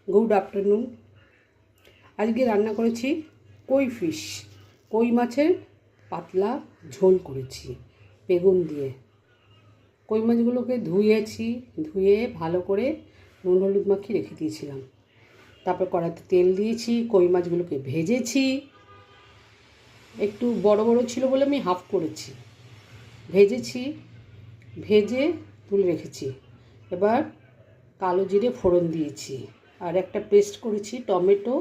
Good afternoon. আজকে রান্না করেছি কই ফিশ, কই মাছের পাতলা ঝোল করেছি বেগুন দিয়ে। কই মাছগুলোকে ধুয়ে ভালো করে নুন হলুদ মাখিয়ে রেখে দিয়েছিলাম। তারপর কড়াইতে তেল দিয়েছি, কই মাছগুলোকে ভেজেছি। একটু বড় বড় ছিল বলে আমি হাফ করেছি, ভেজে তুলে রেখেছি। এবার কালো জিরে ফোড়ন দিয়েছি, আর একটা পেস্ট করেছি টমেটো,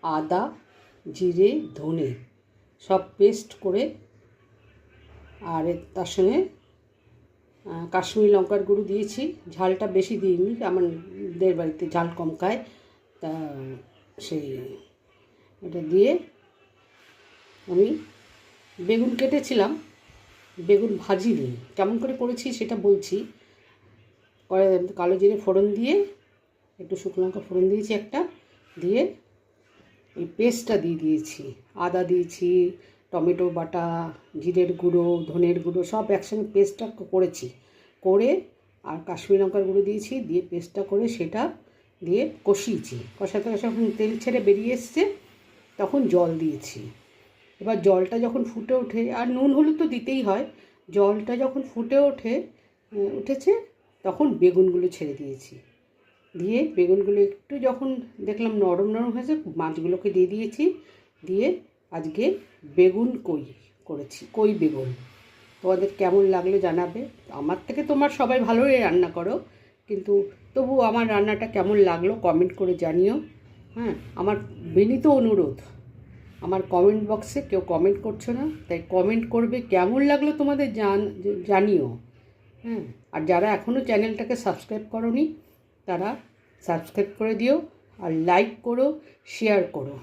আদা, জিরে, ধনে সব পেস্ট করে, আর তার সঙ্গে কাশ্মীরি লঙ্কার গুঁড়ো দিয়েছি। ঝালটা বেশি দিইনি, আমাদের বাড়িতে ঝাল কম খায়, তা সেই এটা দিয়ে আমি বেগুন কেটেছিলাম, বেগুন ভাজিনি, কেমন করে করেছি সেটা বলছি। কালো জিরে ফোড়ন দিয়ে একটু শুকনো লঙ্কা ফোড়ন দিয়েছি একটা, দিয়ে এই পেস্টটা দিয়েছি। আদা দিয়েছি, টমেটো বাটা, জিরের গুঁড়ো, ধনের গুঁড়ো সব একসঙ্গে পেস্টটা করে আর কাশ্মীরি লঙ্কার গুঁড়ো দিয়েছি, দিয়ে পেস্টটা করে সেটা দিয়ে কষাতে যখন তেল ছেড়ে বেরিয়ে এসছে তখন জল দিয়েছি। এবার জলটা যখন ফুটে ওঠে, আর নুন হলুদ তো দিতেই হয়, জলটা যখন ফুটে উঠেছে তখন বেগুনগুলো ছেড়ে দিয়েছি। দিয়ে বেগুনগুলো একটু যখন দেখলাম নরম হয়েছে, মাছগুলোকে দিয়েছি। দিয়ে আজকে বেগুন করেছি, কই বেগুন। তোমাদের কেমন লাগলো জানাবে। আমার থেকে তোমার সবাই ভালোই রান্না করো, কিন্তু তবু আমার রান্নাটা কেমন লাগলো কমেন্ট করে জানিও। হ্যাঁ, আমার বিনীত অনুরোধ, আমার কমেন্ট বক্সে কেউ কমেন্ট করছো না, তাই কমেন্ট করবে, কেমন লাগলো তোমাদের জানিও। হ্যাঁ, আর যারা এখনও চ্যানেলটাকে সাবস্ক্রাইব করোনি তারা সাবস্ক্রাইব করে দিও, আর লাইক করো, শেয়ার করো।